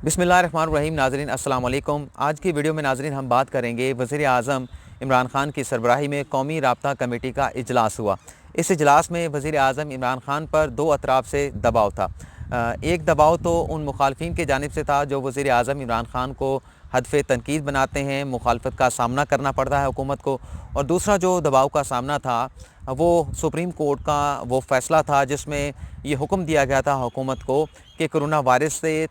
बिस्मिल्लाहिर्रहमानिर्रहीम। नाज़रीन अस्सलाम वालेकुम। आज की वीडियो में नाज़रीन हम बात करेंगे वज़ीर आज़म इमरान खान की सरबराही में कौमी राब्ता कमेटी का इजलास हुआ। इस इजलास में वज़ीर आज़म इमरान खान पर दो अतराफ़ से दबाव था। एक दबाव तो उन मुखालफिन की जानिब से था जो वज़ीर आज़म इमरान खान को हदफ़े तनकीद बनाते हैं, मुखालफत का सामना करना पड़ता है हुकूमत को। और दूसरा जो दबाव का सामना था वो सुप्रीम कोर्ट का वो फ़ैसला था जिसमें ये हुक्म दिया गया था हुकूमत को कि कोरोना वायरस से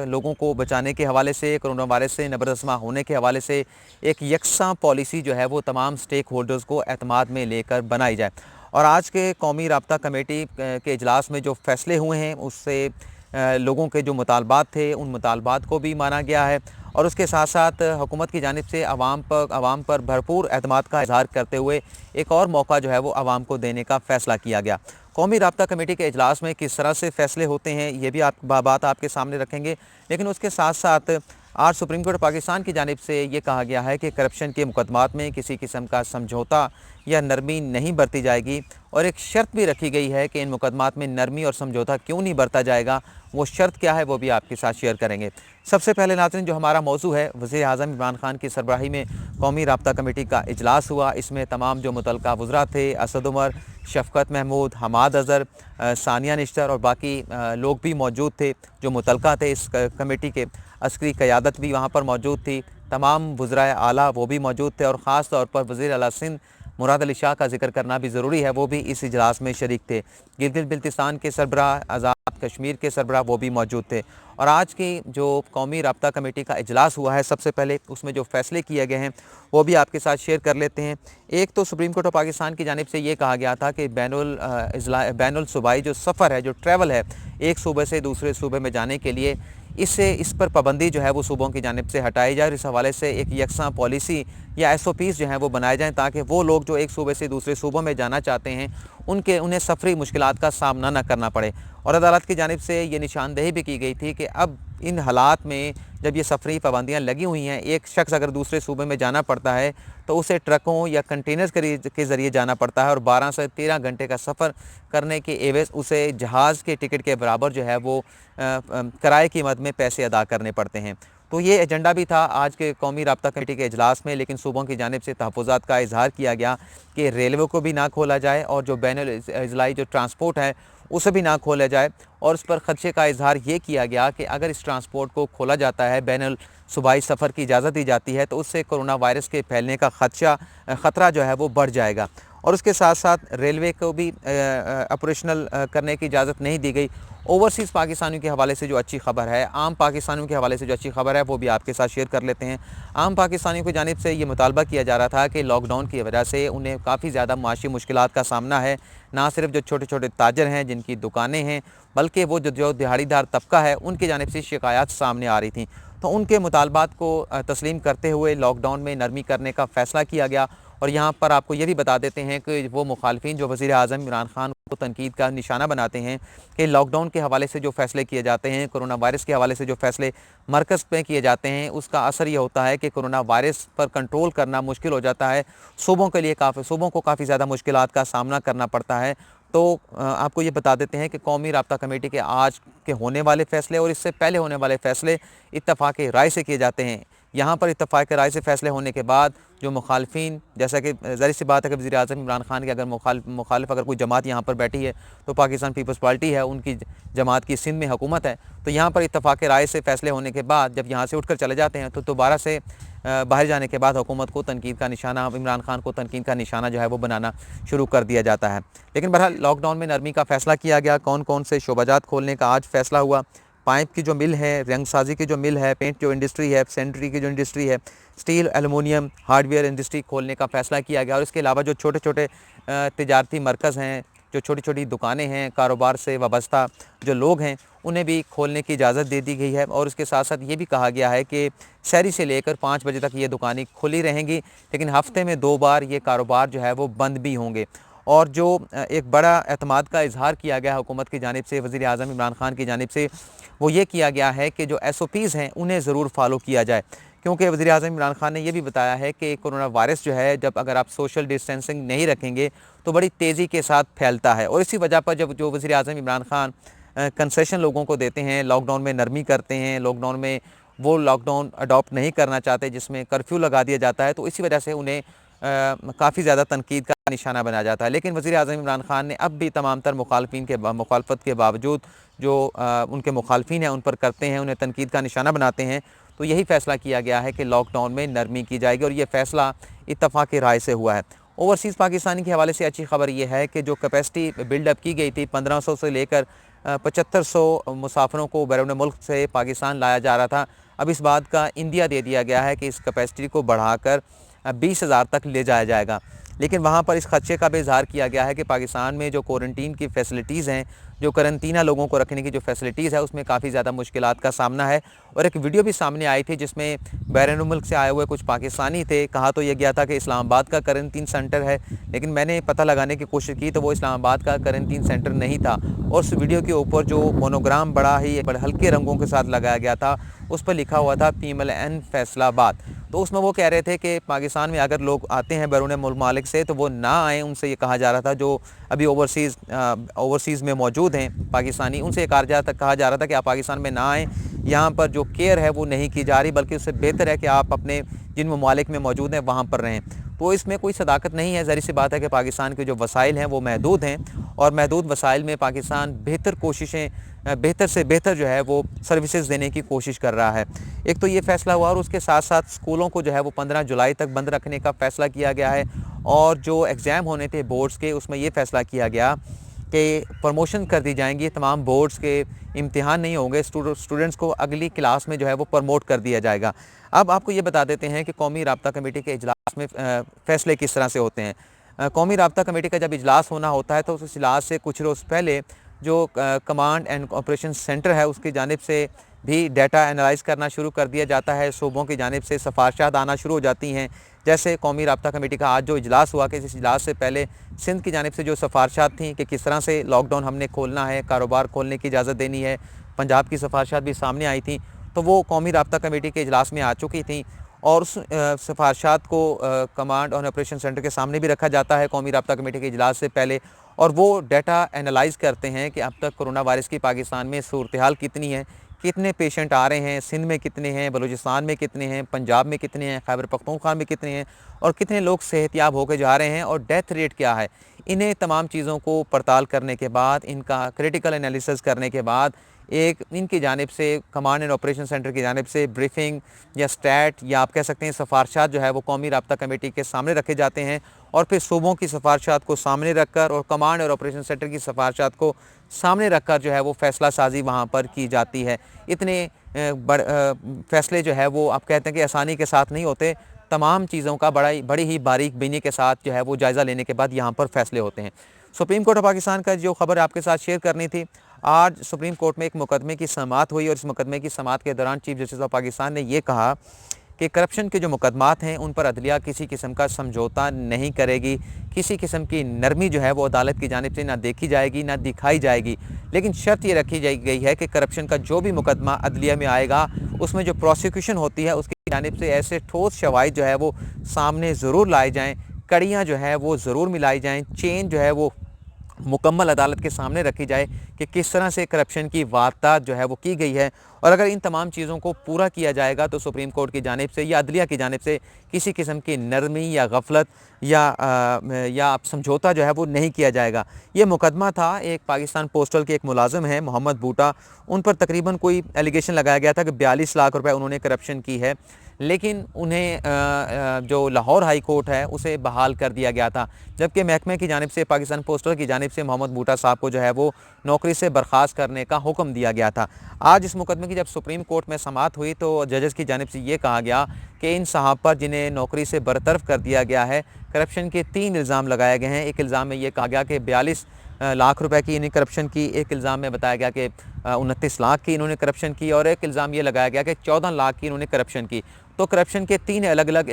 लोगों को बचाने के हवाले से, कोरोना वायरस से नबरदस्मा होने के हवाले से एक यकसा पॉलिसी जो है वो तमाम स्टेक होल्डर्स को एतमाद में लेकर बनाई जाए। और आज के कौमी राब्ता कमेटी के इजलास में जो फ़ैसले हुए हैं उससे लोगों के जो मुतालबात थे उन मुतालबात को भी माना गया है। और उसके साथ साथ हुकूमत की जानिब से आवाम पर भरपूर एतमाद का इजहार करते हुए एक और मौका जो है वो आवाम को देने का फ़ैसला किया गया। कौमी राब्ता कमेटी के इजलास में किस तरह से फ़ैसले होते हैं ये भी बात आपके सामने रखेंगे। लेकिन उसके साथ साथ आज सुप्रीम कोर्ट पाकिस्तान की जानिब से ये कहा गया है कि करप्शन के मुकदमात में किसी किस्म का समझौता या नरमी नहीं बरती जाएगी। और एक शर्त भी रखी गई है कि इन मुकदमात में नरमी और समझौता क्यों नहीं बरता जाएगा, वो शर्त क्या है वो भी आपके साथ शेयर करेंगे। सबसे पहले नाज़रीन जो हमारा मौजू है, वज़ीर आज़म इमरान खान की सरबराही में कौमी राब्ता कमेटी का इजलास हुआ। इसमें तमाम जो मुतल्लका वज़रा थे, असद उमर, शफ़क़त महमूद, हमाद अज़हर, सानिया निश्तर और बाकी लोग भी मौजूद थे जो मुतल्लका थे इस कमेटी के। अस्करी क़यादत भी वहाँ पर मौजूद थी, तमाम वज़राए आला वो भी मौजूद थे। और ख़ास तौर पर वज़ीर आला सिंध मुराद अली शाह का जिक्र करना भी ज़रूरी है, वो भी इस इजलास में शरीक थे। गिलगित बिल्तिस्तान के सरबराह, आज़ाद कश्मीर के सरबराह वो भी मौजूद थे। और आज की जो कौमी राब्ता कमेटी का इजलास हुआ है, सबसे पहले उसमें जो फ़ैसले किए गए हैं वो भी आपके साथ शेयर कर लेते हैं। एक तो सुप्रीम कोर्ट ऑफ पाकिस्तान की जानिब से ये कहा गया था कि बैनुल सूबाई जो सफ़र है, जो ट्रैवल है एक सूबे से दूसरे सूबे में जाने के लिए, इस पर पाबंदी जो है वो सूबों की जानिब से हटाई जाए। और इस हवाले से एक यकसा पॉलिसी या SOPs जो हैं वो बनाए जाएँ ताकि वो लोग जो एक सूबे से दूसरे सूबों में जाना चाहते हैं उन्हें सफरी मुश्किलात का सामना न करना पड़े। और अदालत की जानिब से ये निशानदेही भी की गई थी कि अब इन हालात में जब ये सफरी पाबंदियाँ लगी हुई हैं, एक शख्स अगर दूसरे सूबे में जाना पड़ता है तो उसे ट्रकों या कंटेनर्स के ज़रिए जाना पड़ता है और 12 से 13 घंटे का सफ़र करने के एवज़ उसे जहाज़ के टिकट के बराबर जो है वो किराए की मद में पैसे अदा करने पड़ते हैं। तो ये एजेंडा भी था आज के कौमी राब्ता कमेटी के इजलास में। लेकिन सूबों की जानिब से तहफ़्फ़ुज़ात का इजहार किया गया कि रेलवे को भी ना खोला जाए और जो बैनुल अज़लाई जो ट्रांसपोर्ट है उसे भी ना खोला जाए। और उस पर ख़दशे का इजहार ये किया गया कि अगर इस ट्रांसपोर्ट को खोला जाता है, बैनुल सूबाई सफ़र की इजाज़त दी जाती है, तो उससे कोरोना वायरस के फैलने का ख़तरा जो है वो बढ़ जाएगा। और उसके साथ साथ रेलवे को भी ऑपरेशनल करने की इजाज़त नहीं दी गई। ओवरसीज़ पाकिस्तानियों के हवाले से जो अच्छी खबर है, आम पाकिस्तानियों के हवाले से जो अच्छी खबर है वो भी आपके साथ शेयर कर लेते हैं। आम पाकिस्तानियों की जानिब से ये मुतालबा किया जा रहा था कि लॉकडाउन की वजह से उन्हें काफ़ी ज़्यादा माशी मुश्किलात का सामना है। ना सिर्फ जो छोटे छोटे ताजर हैं जिनकी दुकानें हैं, बल्कि वो जो दिहाड़ीदार तबका है उनकी जानिब से शिकायत सामने आ रही थी। तो उनके मुतालबात को तस्लीम करते हुए लॉकडाउन में नरमी करने का फ़ैसला किया गया। और यहाँ पर आपको ये भी बता देते हैं कि वो मुखालफिन जो वज़ीर आज़म इमरान खान को तनकीद का निशाना बनाते हैं कि लॉकडाउन के हवाले से जो फ़ैसले किए जाते हैं, कोरोना वायरस के हवाले से जो फ़ैसले मरकज़ में किए जाते हैं, उसका असर ये होता है कि कोरोना वायरस पर कंट्रोल करना मुश्किल हो जाता है। सूबों को काफ़ी ज़्यादा मुश्किलात का सामना करना पड़ता है। तो आपको ये बता देते हैं कि कौमी राब्ता कमेटी के आज के होने वाले फ़ैसले और इससे पहले होने वाले फ़ैसले इत्तफ़ाक़ राय से किए जाते हैं। यहाँ पर इत्तफ़ाक़ राय से फ़ैसले होने के बाद जो मुखालफिन, जैसा कि ज़ाहिर सी बात है कि वज़ीर आज़म इमरान खान के अगर मुखालिफ अगर कोई जमात यहाँ पर बैठी है तो पाकिस्तान पीपल्स पार्टी है, उनकी जमात की सिंध में हुकूमत है। तो यहाँ पर इत्तफ़ाक़ राय से फ़ैसले होने के बाद जब यहाँ से उठ कर चले जाते हैं तो दोबारा से बाहर जाने के बाद हुकूमत को तनकीद का निशाना, इमरान खान को तनकीद का निशाना जो है वो बनाना शुरू कर दिया जाता है। लेकिन बहरहाल लॉकडाउन में नरमी का फ़ैसला किया गया। कौन कौन से शोबाजात खोलने का आज फ़ैसला हुआ। पाइप की जो मिल है, रंगसाजी की जो मिल है, पेंट जो इंडस्ट्री है, सैनिटरी की जो इंडस्ट्री है, स्टील, एलुमिनियम, हार्डवेयर इंडस्ट्री खोलने का फ़ैसला किया गया। और इसके अलावा जो छोटे छोटे तिजारती मरकज़ हैं, जो छोटी छोटी दुकानें हैं, कारोबार से वाबस्ता जो लोग हैं उन्हें भी खोलने की इजाज़त दे दी गई है। और उसके साथ साथ ये भी कहा गया है कि सहरी से लेकर 5 बजे तक ये दुकानें खुली रहेंगी, लेकिन हफ़्ते में 2 बार ये कारोबार जो है वो बंद भी होंगे। और जो एक बड़ा एतमाद का इजहार किया गया हुकूमत की जानिब से, वज़ीर आज़म इमरान खान की जानिब से, वो ये किया गया है कि जो SOPs हैं उन्हें ज़रूर फ़ॉलो किया जाए। क्योंकि वज़ीर आज़म इमरान खान ने यह भी बताया है कि कोरोना वायरस जो है, जब अगर आप सोशल डिस्टेंसिंग नहीं रखेंगे तो बड़ी तेज़ी के साथ फैलता है। और इसी वजह पर जब जो वज़ीर आज़म इमरान खान कंसेशन लोगों को देते हैं, लॉकडाउन में नरमी करते हैं, लॉकडाउन में वो लॉकडाउन अडॉप्ट नहीं करना चाहते जिसमें कर्फ्यू लगा दिया जाता है, तो इसी वजह से उन्हें काफ़ी ज़्यादा तनकीद का निशाना बनाया जाता है। लेकिन वज़ीर आज़म इमरान खान ने अब भी तमाम तर मुखालफत के बावजूद जो उनके मुखालफिन हैं उन पर करते हैं, उन्हें तनकीद का निशाना बनाते हैं। तो यही फ़ैसला किया गया है कि लॉकडाउन में नरमी की जाएगी और ये फ़ैसला इत्तफ़ाक़ राय से हुआ है। ओवरसीज़ पाकिस्तानी के हवाले से अच्छी खबर ये है कि जो कैपेसिटी बिल्डअप की गई थी 1500 से लेकर 7500 मुसाफिरों को बैरून मुल्क से पाकिस्तान लाया जा रहा था, अब इस बात का इंदिया दे दिया गया है कि इस कैपेसिटी को बढ़ाकर 20,000 तक ले जाया जाएगा। लेकिन वहाँ पर इस खदशे का भी इज़हार किया गया है कि पाकिस्तान में जो क्वारंटीन की फ़ैसिलिटीज़ हैं, जो करंतना लोगों को रखने की जो फ़ैसिलिटीज़ है, उसमें काफ़ी ज़्यादा मुश्किलात का सामना है। और एक वीडियो भी सामने आई थी जिसमें बैरून मुल्क से आए हुए कुछ पाकिस्तानी थे। कहा तो यह गया था कि इस्लामाबाद का करंटीन सेंटर है, लेकिन मैंने पता लगाने की कोशिश की तो वो इस्लामाबाद का करंटीन सेंटर नहीं था। और उस वीडियो के ऊपर जो मोनोग्राम बड़े हल्के रंगों के साथ लगाया गया था, उस पर लिखा हुआ था PMLN फैसलाबाद। तो उसमें वो कह रहे थे कि पाकिस्तान में अगर लोग आते हैं बैरून मुल्क से तो वो ना आएँ, उनसे ये कहा जा रहा था जो अभी ओवरसीज़ में मौजूद हैं पाकिस्तानी, उनसे कहा जा रहा था कि आप पाकिस्तान में ना आएँ, यहाँ पर जो केयर है वो नहीं की जा रही, बल्कि उससे बेहतर है कि आप अपने जिन ममालिक में मौजूद हैं वहाँ पर रहें। तो इसमें कोई सदाकत नहीं है। ज़ाहिर सी बात है कि पाकिस्तान के जो वसाइल हैं वो महदूद हैं और महदूद वसाइल में पाकिस्तान बेहतर से बेहतर जो है वो सर्विसेज देने की कोशिश कर रहा है। एक तो ये फ़ैसला हुआ और उसके साथ साथ स्कूलों को जो है वो 15 जुलाई तक बंद रखने का फ़ैसला किया गया है। और जो एग्ज़ाम होने थे बोर्ड्स के, उसमें ये फ़ैसला किया गया कि प्रमोशन कर दी जाएंगी, तमाम बोर्ड्स के इम्तिहान नहीं होंगे, स्टूडेंट्स को अगली क्लास में जो है वो प्रमोट कर दिया जाएगा। अब आपको ये बता देते हैं कि कौमी राब्ता कमेटी के इजलास में फ़ैसले किस तरह से होते हैं। कौमी राब्ता कमेटी का जब इजलास होना होता है तो उस इजलास से कुछ रोज़ पहले जो कमांड एंड ऑपरेशन सेंटर है उसकी जानिब से भी डाटा एनालाइज़ करना शुरू कर दिया जाता है। सूबों की जानिब से सिफारिशात आना शुरू हो जाती हैं। जैसे कौमी राब्ता कमेटी का आज जो इजलास हुआ कि इस इजलास से पहले सिंध की जानिब से जो सिफारिशात थी कि किस तरह से लॉकडाउन हमने खोलना है, कारोबार खोलने की इजाज़त देनी है, पंजाब की सिफारिशात भी सामने आई थी, तो वो कौमी राब्ता कमेटी के इजलास में आ चुकी थी और उस सिफारिशात को कमांड और ऑपरेशन सेंटर के सामने भी रखा जाता है कौमी राब्ता कमेटी के इजलास से पहले, और वो डाटा एनालाइज़ करते हैं कि अब तक कोरोना वायरस की पाकिस्तान में सूरत हाल कितनी है, कितने पेशेंट आ रहे हैं, सिंध में कितने हैं, बलूचिस्तान में कितने हैं, पंजाब में कितने हैं, खैबर पख्तूनख्वा में कितने हैं और कितने लोग सेहतियाब होकर जा रहे हैं और डेथ रेट क्या है। इन्हें तमाम चीज़ों को पड़ताल करने के बाद, इनका क्रिटिकल एनालिसिस करने के बाद एक इनकी जानिब से कमांड एंड ऑपरेशन सेंटर की जानिब से ब्रीफिंग या स्टैट या आप कह सकते हैं सिफारिशात जो है वो कौमी राब्ता कमेटी के सामने रखे जाते हैं और फिर सूबों की सिफारिशात को सामने रखकर और कमांड और ऑपरेशन सेंटर की सिफारिशात को सामने रखकर जो है वो फ़ैसला साजी वहाँ पर की जाती है। इतने फ़ैसले जो है वो आप कहते हैं कि आसानी के साथ नहीं होते, तमाम चीज़ों का बड़ी ही बारीक बीनी के साथ जो है वो जायज़ा लेने के बाद यहाँ पर फ़ैसले होते हैं। सुप्रीम कोर्ट ऑफ पाकिस्तान का जो खबर आपके साथ शेयर करनी थी, आज सुप्रीम कोर्ट में एक मुकदमे की समाअत हुई और इस मुकदमे की समाअत के दौरान चीफ जस्टिस ऑफ पाकिस्तान ने ये कहा कि करप्शन के जो मुकदमात हैं उन पर अदलिया किसी किस्म का समझौता नहीं करेगी, किसी किस्म की नरमी जो है वो अदालत की जानिब से ना देखी जाएगी ना दिखाई जाएगी, लेकिन शर्त ये रखी गई है कि करप्शन का जो भी मुकदमा अदलिया में आएगा उसमें जो प्रोसिक्यूशन होती है उसकी जानिब से ऐसे ठोस शवाहिद जो है वो सामने ज़रूर लाए जाएँ, कड़ियाँ जो है वो ज़रूर मिलाई जाएँ, चेन जो है वो मुकम्मल अदालत के सामने रखी जाए कि किस तरह से करप्शन की वारदात जो है वो की गई है। और अगर इन तमाम चीज़ों को पूरा किया जाएगा तो सुप्रीम कोर्ट की जानिब से या अदलिया की जानिब से किसी किस्म की नरमी या गफलत या समझौता जो है वो नहीं किया जाएगा। ये मुकदमा था, एक पाकिस्तान पोस्टल के एक मुलाजिम हैं मोहम्मद बूटा, उन पर तकरीबन कोई एलिगेशन लगाया गया था कि 42 लाख रुपए उन्होंने करप्शन की है, लेकिन उन्हें जो लाहौर हाई कोर्ट है उसे बहाल कर दिया गया था, जबकि महकमे की जानिब से पाकिस्तान पोस्टल की जानिब से मोहम्मद बूटा साहब को जो है वो नौकरी से बर्खास्त करने का हुक्म दिया गया था। आज इस मुकदमे की जब सुप्रीम कोर्ट में समाअत हुई तो जजेस की जानिब से ये कहा गया कि इन साहब पर जिन्हें नौकरी से बरतरफ कर दिया गया है, करप्शन के 3 इल्ज़ाम लगाए गए हैं। एक इल्ज़ाम में ये कहा गया कि 42 लाख रुपए की इन्हें करप्शन की, एक इल्ज़ाम में बताया गया कि 29 लाख की इन्होंने करप्शन की और एक इल्ज़ाम ये लगाया गया कि 14 लाख की इन्होंने करप्शन की। तो करप्शन के 3 अलग अलग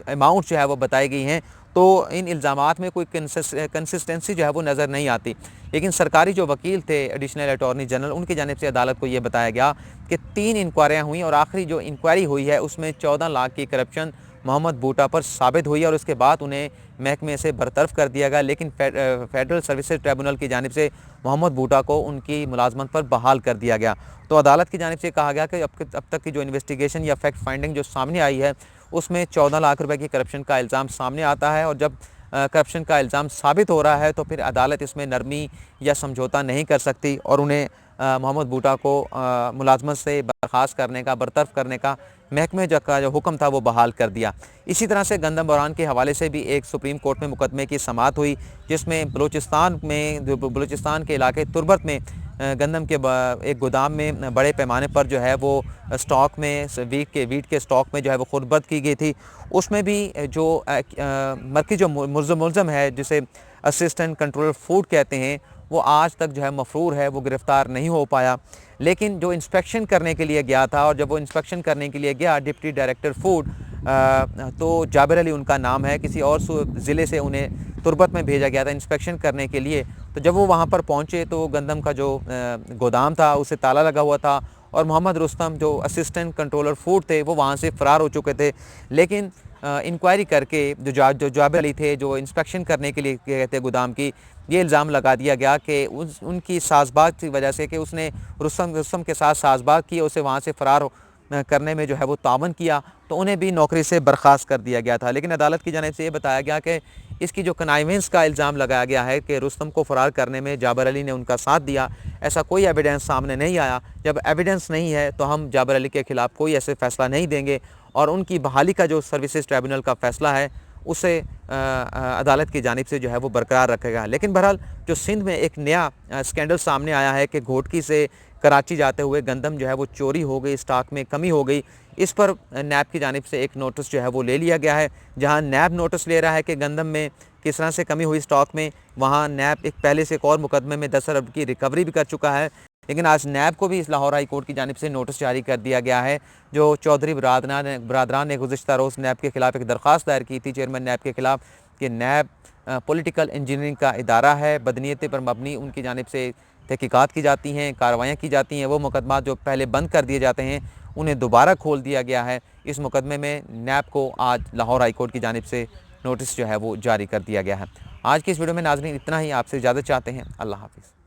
अमाउंट जो है वो बताई गई हैं। तो इन इल्ज़ामात में कोई कंसिस्टेंसी जो है वो नज़र नहीं आती, लेकिन सरकारी जो वकील थे एडिशनल अटॉर्नी जनरल, उनकी जानिब से अदालत को ये बताया गया कि 3 इंक्वायरियाँ हुई और आखिरी जो इंक्वायरी हुई है उसमें 14 लाख की करप्शन मोहम्मद बूटा पर साबित हुई और उसके बाद उन्हें महकमे से बरतरफ कर दिया गया। लेकिन फेडरल सर्विसेज ट्रिब्यूनल की जानिब से मोहम्मद बूटा को उनकी मुलाजमत पर बहाल कर दिया गया। तो अदालत की जानिब से कहा गया कि अब तक की जो इन्वेस्टिगेशन या फैक्ट फाइंडिंग जो सामने आई है उसमें 14 लाख रुपए की करप्शन का इल्ज़ाम सामने आता है, और जब करप्शन का इल्ज़ाम साबित हो रहा है तो फिर अदालत इसमें नरमी या समझौता नहीं कर सकती और उन्हें मोहम्मद बूटा को मुलाजमत से बर्खास्त करने का, बरतरफ करने का महकमे का जो हुक्म था वो बहाल कर दिया। इसी तरह से गंदम बहरान के हवाले से भी एक सुप्रीम कोर्ट में मुकदमे की समाअत हुई, जिसमें बलूचिस्तान के इलाके तुर्बत में गंदम के एक गोदाम में बड़े पैमाने पर जो है वो स्टॉक में वीट के स्टॉक में जो है वो खुर्बत की गई थी। उसमें भी जो मरकज़ी जो मुल्ज़म है, जिसे असिस्टेंट कंट्रोलर फूड कहते हैं, वो आज तक जो है मफरूर है, वो गिरफ़्तार नहीं हो पाया। लेकिन जो इंस्पेक्शन करने के लिए गया था, और जब वो इंस्पेक्शन करने के लिए गया डिप्टी डायरेक्टर फूड, तो जाबिर अली उनका नाम है, किसी और ज़िले से उन्हें तुर्बत में भेजा गया था इंस्पेक्शन करने के लिए। तो जब वो वहाँ पर पहुँचे तो गंदम का जो गोदाम था उसे ताला लगा हुआ था, और मोहम्मद रुस्तम जो असिस्टेंट कंट्रोलर फूड थे वो वहाँ से फ़रार हो चुके थे। लेकिन इंक्वायरी करके जो जाबिर अली थे, जो इंस्पेक्शन करने के लिए गए थे गोदाम की, ये इल्ज़ाम लगा दिया गया कि उनकी साज़बाज़ की वजह से कि उसने रुस्तम के साथ साज़बाज़ की, उसे वहाँ से फ़रार करने में जो है वो तावन किया, तो उन्हें भी नौकरी से बर्खास्त कर दिया गया था। लेकिन अदालत की जानिब से ये बताया गया कि इसकी जो कनाइवेंस का इल्ज़ाम लगाया गया है कि रुस्तम को फ़रार करने में जाबिर अली ने उनका साथ दिया, ऐसा कोई एविडेंस सामने नहीं आया। जब एविडेंस नहीं है तो हम जाबिर अली के ख़िलाफ़ कोई ऐसे फ़ैसला नहीं देंगे, और उनकी बहाली का जो सर्विसेज ट्रिब्यूनल का फ़ैसला है उसे अदालत की जानिब से जो है वो बरकरार रखेगा। लेकिन बहरहाल जो सिंध में एक नया स्कैंडल सामने आया है कि घोटकी से कराची जाते हुए गंदम जो है वो चोरी हो गई, स्टॉक में कमी हो गई, इस पर नैब की जानिब से एक नोटिस जो है वो ले लिया गया है। जहां नैब नोटिस ले रहा है कि गंदम में किस तरह से कमी हुई स्टॉक में, वहां नैब पहले से एक और मुकदमे में 10 अरब की रिकवरी भी कर चुका है। लेकिन आज नैब को भी इस लाहौर हाई कोर्ट की जानिब से नोटिस जारी कर दिया गया है। जो चौधरी बरादरान ने गुज़िश्ता रोज़ नैब के ख़िलाफ़ एक दरख्वास्त दायर की थी चेयरमैन नैब के ख़िलाफ़ कि नैब पॉलिटिकल इंजीनियरिंग का इदारा है, बदनीयत पर मबनी उनकी जानिब से तहकीकात की जाती हैं, कार्रवाइयाँ की जाती हैं, वो मुकदमा जो पहले बंद कर दिए जाते हैं उन्हें दोबारा खोल दिया गया है। इस मुकदमे में नैब को आज लाहौर हाई कोर्ट की जानिब से नोटिस जो है वो जारी कर दिया गया है। आज की इस वीडियो में नाज़रीन इतना ही, आपसे इजाज़त चाहते हैं। अल्लाह हाफ़िज़।